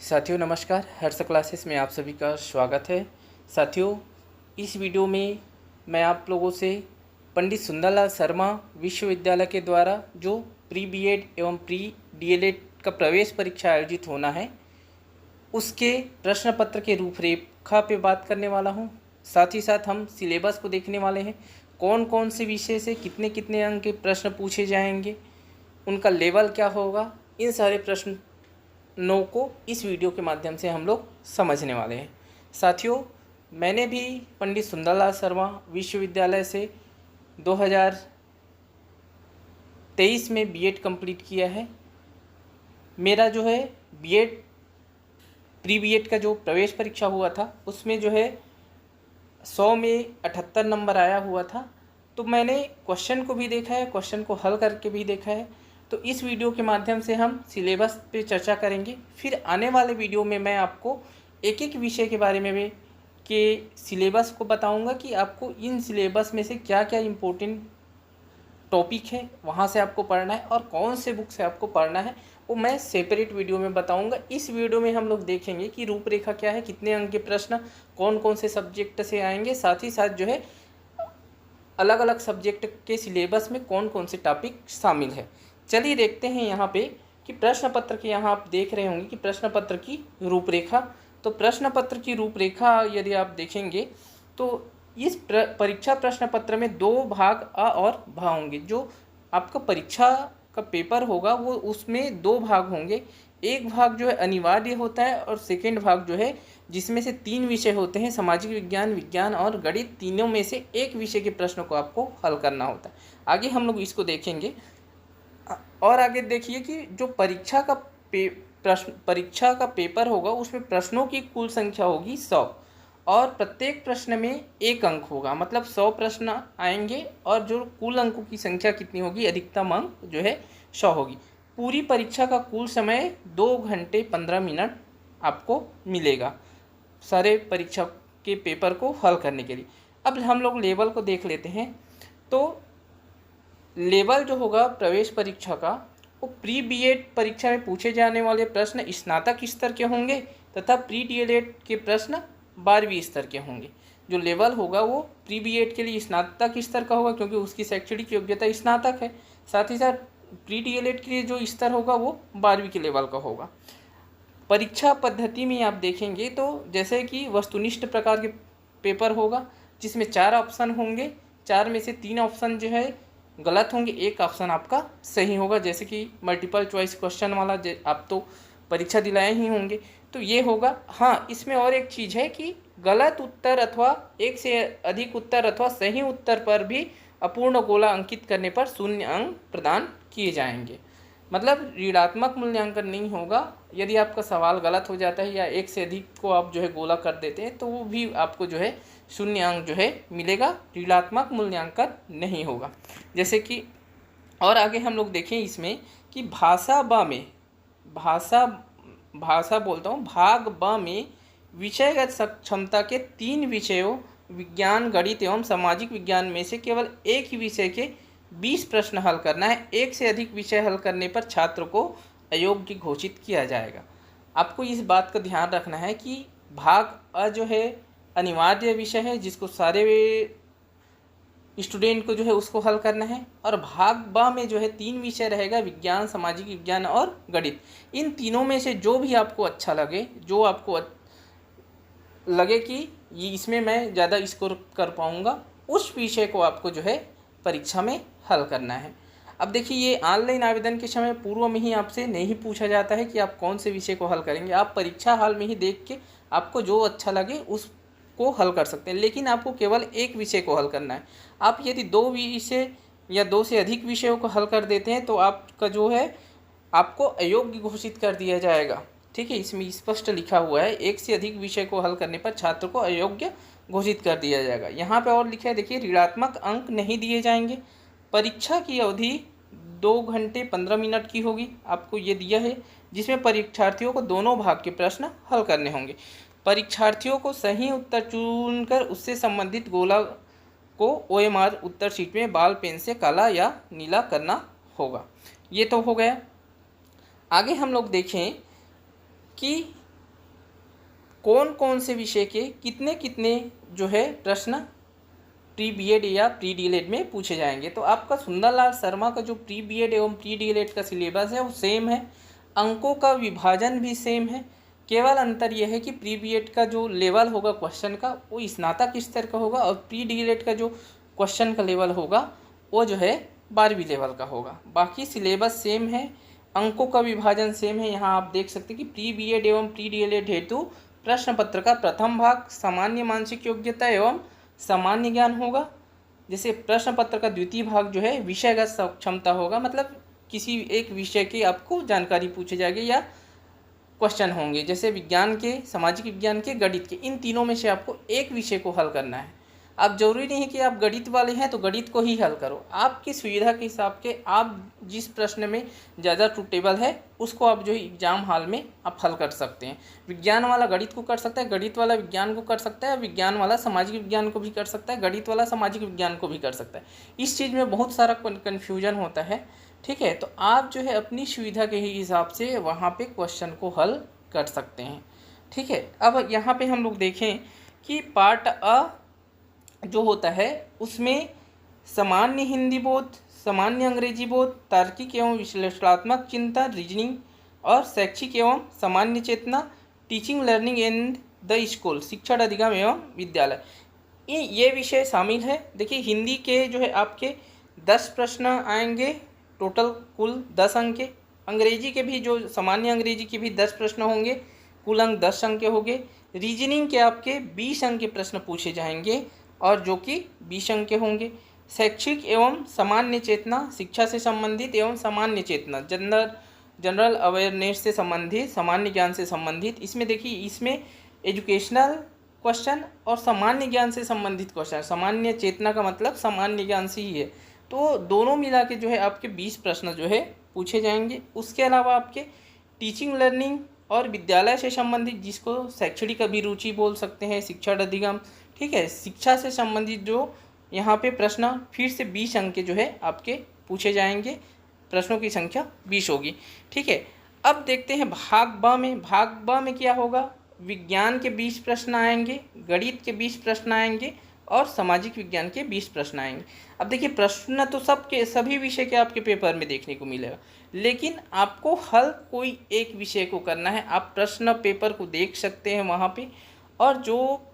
साथियों नमस्कार, हर्ष क्लासेस में आप सभी का स्वागत है। साथियों, इस वीडियो में मैं आप लोगों से पंडित सुंदरलाल शर्मा विश्वविद्यालय के द्वारा जो प्री बीएड एवं प्री डीएलएड का प्रवेश परीक्षा आयोजित होना है उसके प्रश्न पत्र के रूपरेखा पे बात करने वाला हूँ। साथ ही साथ हम सिलेबस को देखने वाले हैं, कौन कौन से विषय से कितने कितने अंक के प्रश्न पूछे जाएंगे, उनका लेवल क्या होगा, इन सारे प्रश्नों को इस वीडियो के माध्यम से हम लोग समझने वाले हैं। साथियों, मैंने भी पंडित सुंदरलाल शर्मा विश्वविद्यालय से 2023 में बीएड कंप्लीट किया है। मेरा जो है बीएड प्री बीएड का जो प्रवेश परीक्षा हुआ था उसमें जो है 100 में 78 नंबर आया हुआ था। तो मैंने क्वेश्चन को भी देखा है, क्वेश्चन को हल करके भी देखा है। तो इस वीडियो के माध्यम से हम सिलेबस पे चर्चा करेंगे। फिर आने वाले वीडियो में मैं आपको एक एक विषय के बारे में के सिलेबस को बताऊंगा कि आपको इन सिलेबस में से क्या क्या इम्पोर्टेंट टॉपिक है वहाँ से आपको पढ़ना है और कौन से बुक से आपको पढ़ना है वो मैं सेपरेट वीडियो में बताऊंगा। इस वीडियो में हम लोग देखेंगे कि रूपरेखा क्या है, कितने अंक के प्रश्न कौन कौन से सब्जेक्ट से आएंगे, साथ ही साथ जो है अलग अलग सब्जेक्ट के सिलेबस में कौन कौन से टॉपिक शामिल है। चलिए देखते हैं यहाँ पे कि प्रश्न पत्र के यहाँ आप देख रहे होंगे कि प्रश्न पत्र की रूपरेखा। तो प्रश्न पत्र की रूपरेखा यदि आप देखेंगे तो इस परीक्षा प्रश्न पत्र में दो भाग अ और भ होंगे। जो आपका परीक्षा का पेपर होगा वो उसमें दो भाग होंगे। एक भाग जो है अनिवार्य होता है और सेकेंड भाग जो है जिसमें से 3 विषय होते हैं, सामाजिक विज्ञान, विज्ञान और गणित। तीनों में से एक विषय के प्रश्न को आपको हल करना होता है। आगे हम लोग इसको देखेंगे और आगे देखिए कि जो परीक्षा का पेपर होगा उसमें प्रश्नों की कुल संख्या होगी 100 और प्रत्येक प्रश्न में 1 अंक होगा। मतलब 100 प्रश्न आएंगे और जो कुल अंकों की संख्या कितनी होगी, अधिकतम अंक जो है 100 होगी। पूरी परीक्षा का कुल समय 2 घंटे 15 मिनट आपको मिलेगा सारे परीक्षा के पेपर को हल करने के लिए। अब हम लोग लेवल को देख लेते हैं। तो लेवल जो होगा प्रवेश परीक्षा का वो प्री बीएड परीक्षा में पूछे जाने वाले प्रश्न स्नातक स्तर के होंगे तथा प्री डीएलएड के प्रश्न 12वीं स्तर के होंगे। जो लेवल होगा वो प्री बीएड के लिए स्नातक स्तर का होगा क्योंकि उसकी शैक्षणिक योग्यता स्नातक है। साथ ही साथ प्री डीएलएड के लिए जो स्तर होगा वो 12वीं के लेवल का होगा। परीक्षा पद्धति में आप देखेंगे तो जैसे कि वस्तुनिष्ठ प्रकार के पेपर होगा जिसमें 4 ऑप्शन होंगे। 4 में से 3 ऑप्शन जो है गलत होंगे, 1 ऑप्शन आपका सही होगा। जैसे कि मल्टीपल चॉइस क्वेश्चन वाला आप तो परीक्षा दिलाए ही होंगे, तो ये होगा। हाँ, इसमें और एक चीज़ है कि गलत उत्तर अथवा 1 से अधिक उत्तर अथवा सही उत्तर पर भी अपूर्ण गोला अंकित करने पर 0 अंक प्रदान किए जाएंगे। मतलब ऋणात्मक मूल्यांकन नहीं होगा। यदि आपका सवाल गलत हो जाता है या 1 से अधिक को आप जो है गोला कर देते हैं तो वो भी आपको जो है 0 अंक जो है मिलेगा, ऋणात्मक मूल्यांकन नहीं होगा। जैसे कि और आगे हम लोग देखें इसमें कि भाग ब में विषयगत क्षमता के 3 विषयों विज्ञान, गणित एवं सामाजिक विज्ञान में से केवल एक ही विषय के 20 प्रश्न हल करना है। 1 से अधिक विषय हल करने पर छात्र को अयोग्य घोषित किया जाएगा। आपको इस बात का ध्यान रखना है कि भाग अ जो है अनिवार्य विषय है जिसको सारे स्टूडेंट को जो है उसको हल करना है, और भाग ब में जो है 3 विषय रहेगा, विज्ञान, सामाजिक विज्ञान और गणित। इन तीनों में से जो भी आपको अच्छा लगे, जो आपको लगे कि ये इसमें मैं ज़्यादा स्कोर कर पाऊँगा, उस विषय को आपको जो है परीक्षा में हल करना है। अब देखिए, ये ऑनलाइन आवेदन के समय पूर्व में ही आपसे नहीं पूछा जाता है कि आप कौन से विषय को हल करेंगे। आप परीक्षा हाल में ही देख के आपको जो अच्छा लगे उसको हल कर सकते हैं, लेकिन आपको केवल एक विषय को हल करना है। आप यदि 2 विषय या 2 से अधिक विषयों को हल कर देते हैं तो आपका जो है आपको अयोग्य घोषित कर दिया जाएगा। ठीक है, इसमें स्पष्ट लिखा हुआ है 1 से अधिक विषय को हल करने पर छात्र को अयोग्य घोषित कर दिया जाएगा। यहाँ पे और लिखा है, देखिए, ऋणात्मक अंक नहीं दिए जाएंगे। परीक्षा की अवधि 2 घंटे 15 मिनट की होगी, आपको ये दिया है, जिसमें परीक्षार्थियों को दोनों भाग के प्रश्न हल करने होंगे। परीक्षार्थियों को सही उत्तर चुनकर उससे संबंधित गोला को OMR उत्तर शीट में बॉल पेन से काला या नीला करना होगा। ये तो हो गया। आगे हम लोग देखें कि कौन कौन से विषय के कितने कितने जो है प्रश्न प्री बीएड या प्री डीएलएड में पूछे जाएंगे। तो आपका सुंदरलाल शर्मा का जो प्री बीएड एवं प्री डीएलएड का सिलेबस है वो सेम है, अंकों का विभाजन भी सेम है। केवल अंतर यह है कि प्री बीएड का जो लेवल होगा क्वेश्चन का वो स्नातक स्तर का होगा और प्री डीएलएड का जो क्वेश्चन का लेवल होगा वो जो है 12वीं लेवल का होगा। बाकी सिलेबस सेम है, अंकों का विभाजन सेम है। यहाँ आप देख सकते हैं कि प्री बीएड एवं प्री डीएलएड हेतु प्रश्न पत्र का प्रथम भाग सामान्य मानसिक योग्यता एवं सामान्य ज्ञान होगा। जैसे प्रश्न पत्र का द्वितीय भाग जो है विषयगत क्षमता होगा, मतलब किसी एक विषय की आपको जानकारी पूछी जाएगी या क्वेश्चन होंगे, जैसे विज्ञान के, सामाजिक विज्ञान के, गणित के, इन तीनों में से आपको एक विषय को हल करना है। अब जरूरी नहीं है कि आप गणित वाले हैं तो गणित को ही हल करो, आपकी सुविधा के हिसाब के आप जिस प्रश्न में ज़्यादा ट्रूटेबल है उसको आप जो एग्जाम हॉल में आप हल कर सकते हैं। विज्ञान वाला गणित को कर सकता है, गणित वाला विज्ञान को कर सकता है, विज्ञान वाला सामाजिक विज्ञान को भी कर सकता है, गणित वाला सामाजिक विज्ञान को भी कर सकता है। इस चीज़ में बहुत सारा कन्फ्यूजन होता है, ठीक है। तो आप जो है अपनी सुविधा के हिसाब से वहाँ पे क्वेश्चन को हल कर सकते हैं, ठीक है। अब यहाँ पे हम लोग देखें कि पार्ट अ जो होता है उसमें सामान्य हिंदी बोध, सामान्य अंग्रेजी बोध, तार्किक एवं विश्लेषणात्मक चिंतन, रीजनिंग और शैक्षिक एवं सामान्य चेतना, teaching learning in the school, शिक्षण अधिगम एवं विद्यालय, ये विषय शामिल है। देखिए हिंदी के जो है आपके 10 प्रश्न आएंगे, टोटल कुल 10 अंक के। अंग्रेजी के भी जो सामान्य अंग्रेजी के भी 10 प्रश्न होंगे, कुल अंक 10 अंक के होंगे। रीजनिंग के आपके 20 अंक के प्रश्न पूछे जाएंगे और जो कि 20 अंक के होंगे। शैक्षिक एवं सामान्य चेतना, शिक्षा से संबंधित एवं सामान्य चेतना, जनरल अवेयरनेस से संबंधित, सामान्य ज्ञान से संबंधित। इसमें देखिए इसमें एजुकेशनल क्वेश्चन और सामान्य ज्ञान से संबंधित क्वेश्चन, सामान्य चेतना का मतलब सामान्य ज्ञान से ही है, तो दोनों मिला के जो है आपके 20 प्रश्न जो है पूछे जाएंगे। उसके अलावा आपके टीचिंग लर्निंग और विद्यालय से संबंधित, जिसको शैक्षणिक अभिरुचि बोल सकते हैं, शिक्षण अधिगम, ठीक है, शिक्षा से संबंधित जो यहाँ पे प्रश्न फिर से 20 अंक के जो है आपके पूछे जाएंगे। प्रश्नों की संख्या 20 होगी, ठीक है। अब देखते हैं भाग ब में। भाग ब में क्या होगा, विज्ञान के 20 प्रश्न आएंगे, गणित के 20 प्रश्न आएंगे और सामाजिक विज्ञान के 20 प्रश्न आएंगे। अब देखिए प्रश्न तो सभी विषय के आपके पेपर में देखने को मिलेगा, लेकिन आपको हल कोई एक विषय को करना है। आप प्रश्न पेपर को देख सकते हैं वहाँ पे, और जो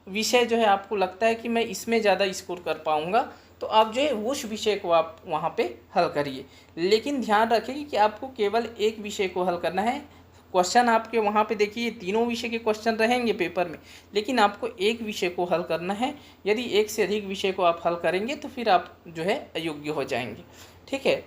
विषय जो है आपको लगता है कि मैं इसमें ज़्यादा स्कोर कर पाऊँगा तो आप जो है उस विषय को आप वहाँ पे हल करिए। लेकिन ध्यान रखिए कि आपको केवल एक विषय को हल करना है। क्वेश्चन आपके वहाँ पे देखिए तीनों विषय के क्वेश्चन रहेंगे पेपर में, लेकिन आपको एक विषय को हल करना है। यदि एक से अधिक विषय को आप हल करेंगे तो फिर आप जो है अयोग्य हो जाएंगे, ठीक है।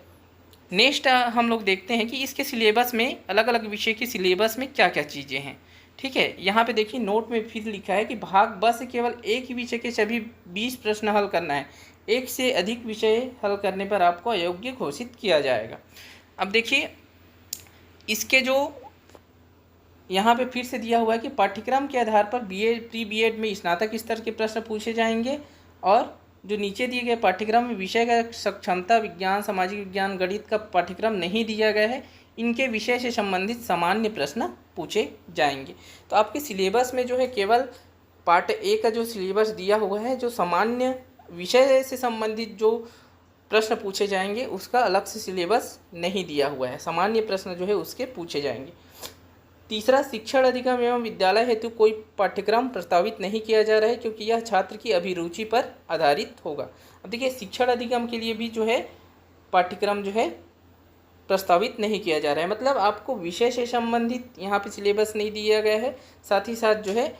नेक्स्ट हम लोग देखते हैं कि इसके सिलेबस में, अलग अलग विषय के सिलेबस में क्या क्या चीज़ें हैं, ठीक है। यहाँ पे देखिए नोट में फिर लिखा है कि भाग ब से केवल एक ही विषय के सभी 20 प्रश्न हल करना है। एक से अधिक विषय हल करने पर आपको अयोग्य घोषित किया जाएगा। अब देखिए इसके जो यहाँ पे फिर से दिया हुआ है कि पाठ्यक्रम के आधार पर बीएड, प्री बीएड में स्नातक स्तर के प्रश्न पूछे जाएंगे, और जो नीचे दिए गए पाठ्यक्रम में विषय का क्षमता, विज्ञान, सामाजिक विज्ञान, गणित का पाठ्यक्रम नहीं दिया गया है, इनके विषय से संबंधित सामान्य प्रश्न पूछे जाएंगे। तो आपके सिलेबस में जो है केवल पार्ट ए का जो सिलेबस दिया हुआ है, जो सामान्य विषय से संबंधित जो प्रश्न पूछे जाएंगे उसका अलग से सिलेबस नहीं दिया हुआ है, सामान्य प्रश्न जो है उसके पूछे जाएंगे। तीसरा, शिक्षण अधिगम एवं विद्यालय हेतु कोई पाठ्यक्रम प्रस्तावित नहीं किया जा रहा है, क्योंकि यह छात्र की अभिरुचि पर आधारित होगा। अब देखिए शिक्षण अधिगम के लिए भी जो है पाठ्यक्रम जो है प्रस्तावित नहीं किया जा रहा है, मतलब आपको विषय से संबंधित यहाँ पे सिलेबस नहीं दिया गया है। साथ ही साथ जो है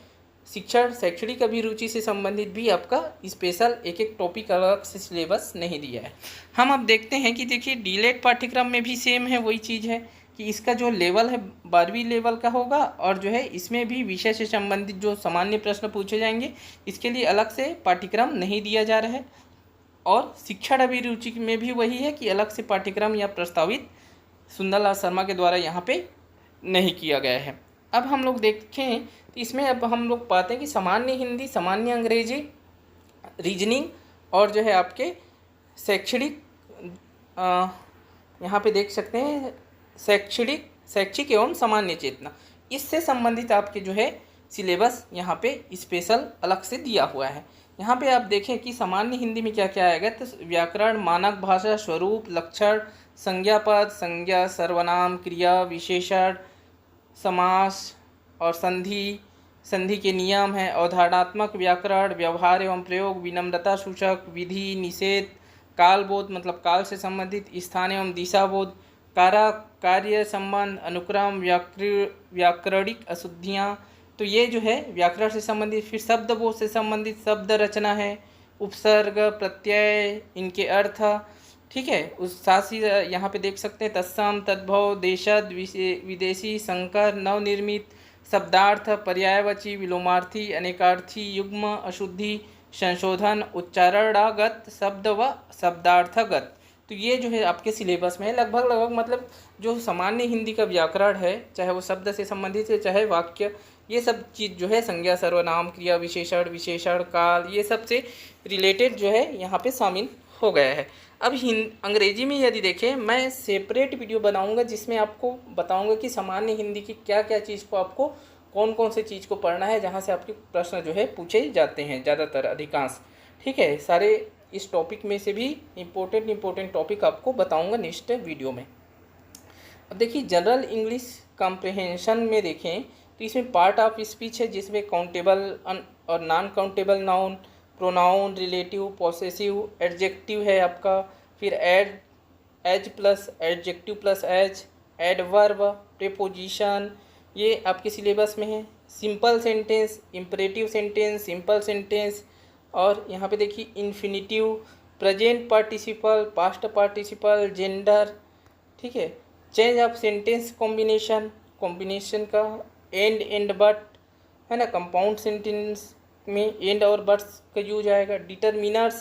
शिक्षण, शैक्षणिक अभिरुचि से संबंधित भी आपका स्पेशल एक एक टॉपिक अलग से सिलेबस नहीं दिया है। हम अब देखते हैं कि देखिए डीएलएड पाठ्यक्रम में भी सेम है, वही चीज़ है कि इसका जो लेवल है 12वीं लेवल का होगा, और जो है इसमें भी विषय से संबंधित जो सामान्य प्रश्न पूछे जाएंगे इसके लिए अलग से पाठ्यक्रम नहीं दिया जा रहा है। और शिक्षण अभिरुचि में भी वही है कि अलग से पाठ्यक्रम या प्रस्तावित सुंदरलाल शर्मा के द्वारा यहाँ पे नहीं किया गया है। अब हम लोग देखें तो इसमें अब हम लोग पाते हैं कि सामान्य हिंदी, सामान्य अंग्रेजी, रीजनिंग और जो है आपके शैक्षणिक, यहाँ पे देख सकते हैं शैक्षिक एवं सामान्य चेतना, इससे संबंधित आपके जो है सिलेबस यहाँ पे स्पेशल अलग से दिया हुआ है। यहाँ पे आप देखें कि सामान्य हिंदी में क्या क्या आएगा, तो व्याकरण, मानक भाषा, स्वरूप, लक्षण, संज्ञा पद, संज्ञा, सर्वनाम, क्रिया, विशेषण, समास और संधि, संधि के नियम है, अवधारणात्मक व्याकरण, व्यवहार एवं प्रयोग, विनम्रता सूचक, विधि, निषेध, कालबोध मतलब काल से संबंधित, स्थान एवं दिशाबोध, कार्य संबंध, अनुक्रम, व्याकरणिक अशुद्धियाँ, तो ये जो है व्याकरण से संबंधित। फिर शब्दबोध से संबंधित शब्द रचना है, उपसर्ग, प्रत्यय, इनके अर्थ, ठीक है। उस साथ ही यहाँ पे देख सकते हैं तत्सम, तद्भव, देशज, विदेशी, संकर, नवनिर्मित, शब्दार्थ, पर्यायवाची, विलोमार्थी, अनेकार्थी, युग्म, अशुद्धि, संशोधन, उच्चारणागत शब्द व शब्दार्थगत। तो ये जो है आपके सिलेबस में है लगभग मतलब जो सामान्य हिंदी का व्याकरण है, चाहे वो शब्द से संबंधित है चाहे वाक्य, ये सब चीज़ जो है संज्ञा, सर्वनाम, क्रिया, विशेषण, काल, ये सब से रिलेटेड जो है यहाँ पे शामिल हो गया है। अब अंग्रेजी में यदि देखें, मैं सेपरेट वीडियो बनाऊंगा जिसमें आपको बताऊंगा कि सामान्य हिंदी की क्या क्या चीज़ को आपको कौन कौन से चीज़ को पढ़ना है, जहाँ से आपके प्रश्न जो है पूछे जाते हैं ज़्यादातर, अधिकांश, ठीक है। सारे इस टॉपिक में से भी इम्पोर्टेंट टॉपिक आपको बताऊंगा नेक्स्ट वीडियो में। अब देखिए जनरल इंग्लिश कॉम्प्रिहेंशन में देखें तो इसमें पार्ट ऑफ स्पीच है जिसमें काउंटेबल और non countable noun, pronoun, relative, possessive, adjective है आपका, फिर age plus adjective plus age, adverb, preposition, ये आपके सिलेबस में है। Simple sentence, imperative sentence, simple sentence, और यहाँ पे देखिए infinitive, present participle, past participle, gender, ठीक है। चेंज ऑफ सेंटेंस कॉम्बिनेशन का, एंड बट है ना, कंपाउंड सेंटेंस में एंड और बट्स का यूज आएगा। Determiners,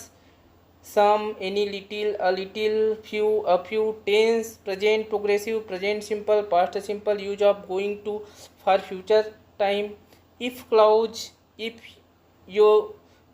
some, any, little, a little, few, a few. Tense, present progressive, present simple, past simple, use of going to for future time. If clause, if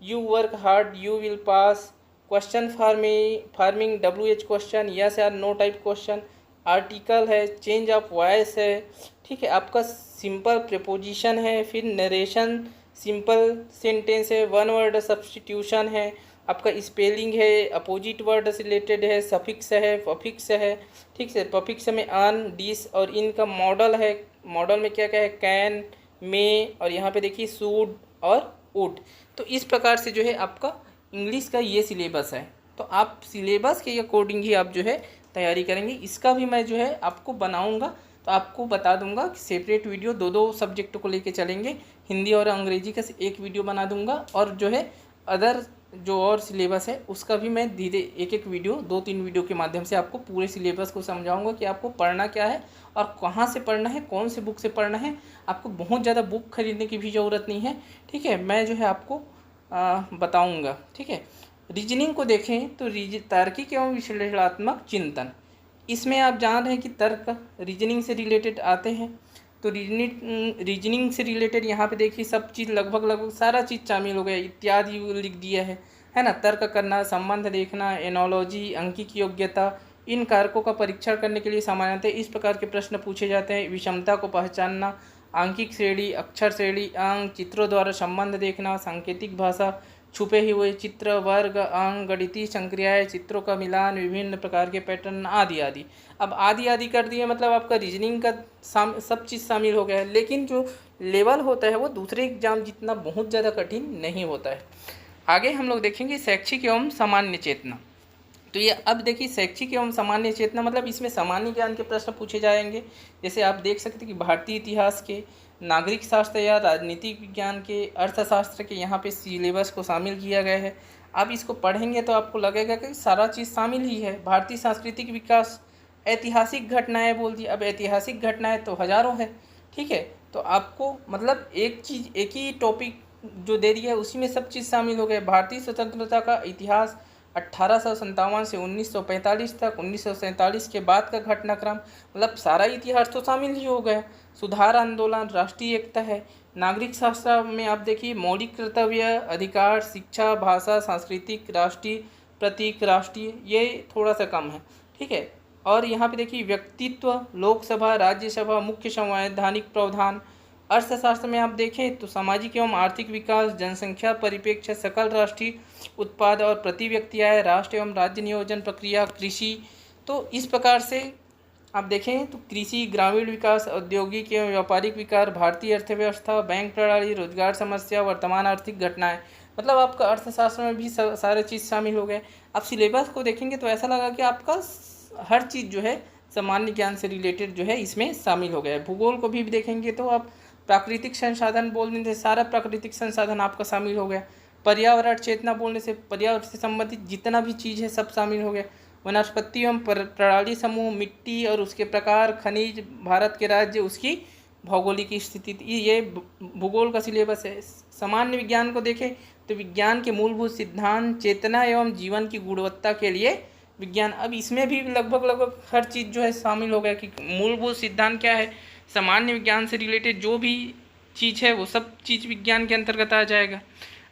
you work hard you will pass. Question forming, WH question, yes या no type question. Article है, change of voice है, ठीक है। आपका simple preposition है, फिर narration, simple sentence है, one word substitution है, आपका स्पेलिंग है, अपोजिट वर्ड से रिलेटेड है, सफिक्स है, पफिक्स है, ठीक है। पफिक्स में ऑन, डिस और इनका मॉडल है, मॉडल में क्या क्या है, कैन, मे, और यहाँ पे देखिए शूड और वुड। तो इस प्रकार से जो है आपका इंग्लिश का ये सिलेबस है। तो आप सिलेबस के अकॉर्डिंग ही आप जो है तैयारी करेंगे। इसका भी मैं जो है आपको बनाऊंगा, तो आपको बता दूंगा कि सेपरेट वीडियो दो सब्जेक्ट को लेके चलेंगे, हिंदी और अंग्रेजी का एक वीडियो बना दूंगा, और जो है अदर जो और सिलेबस है उसका भी मैं धीरे एक वीडियो 2-3 वीडियो के माध्यम से आपको पूरे सिलेबस को समझाऊंगा कि आपको पढ़ना क्या है और कहाँ से पढ़ना है, कौन से बुक से पढ़ना है। आपको बहुत ज़्यादा बुक खरीदने की भी ज़रूरत नहीं है, ठीक है। मैं जो है आपको बताऊँगा, ठीक है। रीजनिंग को देखें तो तार्किक एवं विश्लेषणात्मक चिंतन, इसमें आप जान रहे हैं कि तर्क रीजनिंग से रिलेटेड आते हैं। तो रीजनिंग से रिलेटेड यहाँ पे देखिए सब चीज़ लगभग सारा चीज़ शामिल हो गया, इत्यादि लिख दिया है ना। तर्क करना, संबंध देखना, एनोलॉजी, अंकिक योग्यता, इन कारकों का परीक्षण करने के लिए सामान्यतः इस प्रकार के प्रश्न पूछे जाते हैं। विषमता को पहचानना, आंकिक श्रेणी, अक्षर श्रेणी, अंक, चित्रों द्वारा संबंध देखना, सांकेतिक भाषा, छुपे हुए चित्र, वर्ग, अंक, गणितीय संक्रियाएं, चित्रों का मिलान, विभिन्न प्रकार के पैटर्न, आदि आदि। अब आदि कर दिए मतलब आपका रीजनिंग का सब चीज़ शामिल हो गया है, लेकिन जो लेवल होता है वो दूसरे एग्जाम जितना बहुत ज़्यादा कठिन नहीं होता है। आगे हम लोग देखेंगे शैक्षिक एवं सामान्य चेतना। तो ये अब देखिए शैक्षिक एवं सामान्य चेतना मतलब इसमें सामान्य ज्ञान के प्रश्न पूछे जाएंगे। जैसे आप देख सकते हैं कि भारतीय इतिहास के, नागरिक शास्त्र या राजनीतिक विज्ञान के, अर्थशास्त्र के यहाँ पे सिलेबस को शामिल किया गया है। आप इसको पढ़ेंगे तो आपको लगेगा कि सारा चीज़ शामिल ही है। भारतीय सांस्कृतिक विकास, ऐतिहासिक घटनाएं बोल दी, अब ऐतिहासिक घटनाएं तो हज़ारों है, ठीक है। तो आपको मतलब एक ही टॉपिक जो दे दिया है उसी में सब चीज़ शामिल हो गए। भारतीय स्वतंत्रता का इतिहास 1857 से 1945 तक, 1947 के बाद का घटनाक्रम, मतलब सारा इतिहास तो शामिल ही हो गया। सुधार आंदोलन, राष्ट्रीय एकता है। नागरिक शास्त्र में आप देखिए मौलिक कर्तव्य, अधिकार, शिक्षा, भाषा, सांस्कृतिक, राष्ट्रीय प्रतीक, राष्ट्रीय, ये थोड़ा सा कम है, ठीक है। और यहाँ पे देखिए व्यक्तित्व, लोकसभा, राज्यसभा, मुख्य संवैधानिक प्रावधान, अर्थशास्त्र में आप देखें तो सामाजिक एवं आर्थिक विकास, जनसंख्या परिप्रेक्ष्य, सकल राष्ट्रीय उत्पाद और प्रति व्यक्ति आय, राष्ट्र एवं राज्य नियोजन प्रक्रिया, कृषि। तो इस प्रकार से आप देखें तो कृषि, ग्रामीण विकास, औद्योगिक एवं व्यापारिक विकास, भारतीय अर्थव्यवस्था, बैंक प्रणाली, रोजगार समस्या, वर्तमान आर्थिक घटनाएं, मतलब आपका अर्थशास्त्र में भी सारे चीज़ शामिल हो गए। आप सिलेबस को देखेंगे तो ऐसा लगा कि आपका हर चीज़ जो है सामान्य ज्ञान से रिलेटेड जो है इसमें शामिल हो गया है। भूगोल को भी देखेंगे तो आप प्राकृतिक संसाधन बोलने से सारा प्राकृतिक संसाधन आपका शामिल हो गया। पर्यावरण चेतना बोलने से पर्यावरण से संबंधित जितना भी चीज़ है सब शामिल हो गया। वनस्पति एवं प्रणाली समूह, मिट्टी और उसके प्रकार, खनिज, भारत के राज्य, उसकी भौगोलिक स्थिति, ये भूगोल का सिलेबस है। सामान्य विज्ञान को देखें तो विज्ञान के मूलभूत सिद्धांत, चेतना एवं जीवन की गुणवत्ता के लिए विज्ञान। अब इसमें भी लगभग हर चीज़ जो है शामिल हो गया कि मूलभूत सिद्धांत क्या है, सामान्य विज्ञान से रिलेटेड जो भी चीज़ है वो सब चीज़ विज्ञान के अंतर्गत आ जाएगा।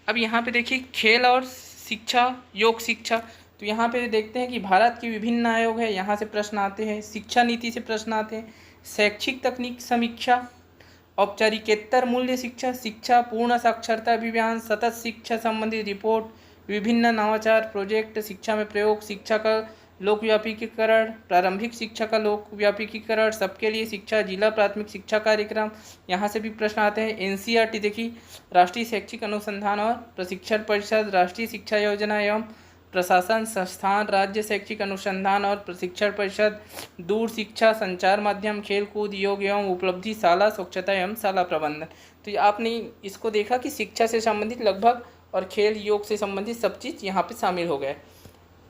अब यहाँ पे देखिए खेल और शिक्षा, योग शिक्षा, तो यहाँ पे देखते हैं कि भारत की विभिन्न आयोग है, यहाँ से प्रश्न आते हैं। शिक्षा नीति से प्रश्न आते हैं। शैक्षिक तकनीक समीक्षा, औपचारिकेतर मूल्य शिक्षा, शिक्षा पूर्ण साक्षरता अभियान, सतत शिक्षा संबंधी रिपोर्ट, विभिन्न नवाचार प्रोजेक्ट, शिक्षा में प्रयोग, शिक्षा का लोकव्यापीकरण, प्रारंभिक शिक्षा का लोकव्यापीकरण, सबके लिए शिक्षा, जिला प्राथमिक शिक्षा कार्यक्रम, यहाँ से भी प्रश्न आते हैं। एनसीईआरटी देखिए, राष्ट्रीय शैक्षिक अनुसंधान और प्रशिक्षण परिषद, राष्ट्रीय शिक्षा योजना एवं प्रशासन संस्थान, राज्य शैक्षिक अनुसंधान और प्रशिक्षण परिषद, दूर शिक्षा, संचार माध्यम, खेल कूद, योग एवं उपलब्धि, शाला स्वच्छता एवं शाला प्रबंधन। तो आपने इसको देखा कि शिक्षा से संबंधित लगभग और खेल योग से संबंधित सब चीज़ यहाँ पे शामिल हो गए।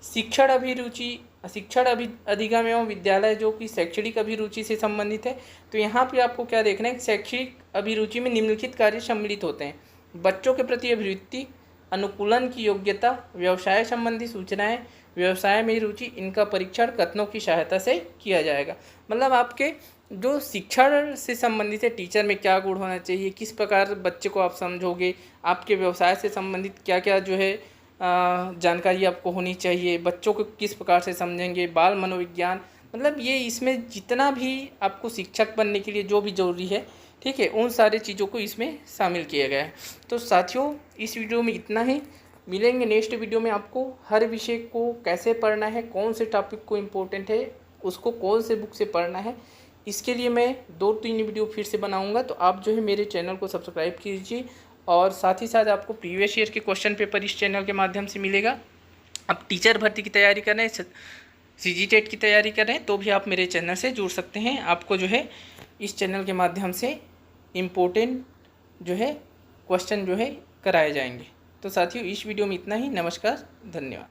शिक्षण अभिरुचि, शिक्षण अधिगम एवं विद्यालय जो कि शैक्षणिक अभिरुचि से संबंधित है। तो यहाँ पे आपको क्या देखना है, शैक्षणिक अभिरुचि में निम्नलिखित कार्य सम्मिलित होते हैं। बच्चों के प्रति अभिवृत्ति, अनुकूलन की योग्यता, व्यवसाय संबंधी सूचनाएं, व्यवसाय में रुचि, इनका परीक्षण कथनों की सहायता से किया जाएगा। मतलब आपके जो शिक्षण से संबंधित है, टीचर में क्या गुण होना चाहिए, किस प्रकार बच्चे को आप समझोगे, आपके व्यवसाय से संबंधित क्या क्या जो है जानकारी आपको होनी चाहिए, बच्चों को किस प्रकार से समझेंगे, बाल मनोविज्ञान, मतलब ये इसमें जितना भी आपको शिक्षक बनने के लिए जो भी ज़रूरी है, ठीक है, उन सारी चीज़ों को इसमें शामिल किया गया है। तो साथियों इस वीडियो में इतना ही, मिलेंगे नेक्स्ट वीडियो में। आपको हर विषय को कैसे पढ़ना है, कौन से टॉपिक को इम्पोर्टेंट है, उसको कौन से बुक से पढ़ना है, इसके लिए मैं 2-3 वीडियो फिर से बनाऊंगा। तो आप जो है मेरे चैनल को सब्सक्राइब कीजिए और साथ ही साथ आपको प्रीवियस ईयर के क्वेश्चन पेपर इस चैनल के माध्यम से मिलेगा। आप टीचर भर्ती की तैयारी कर रहे हैं, CGTET की तैयारी कर रहे हैं, तो भी आप मेरे चैनल से जुड़ सकते हैं। आपको जो है इस चैनल के माध्यम से इम्पोर्टेंट जो है क्वेश्चन जो है कराए जाएंगे। तो साथियों इस वीडियो में इतना ही। नमस्कार, धन्यवाद।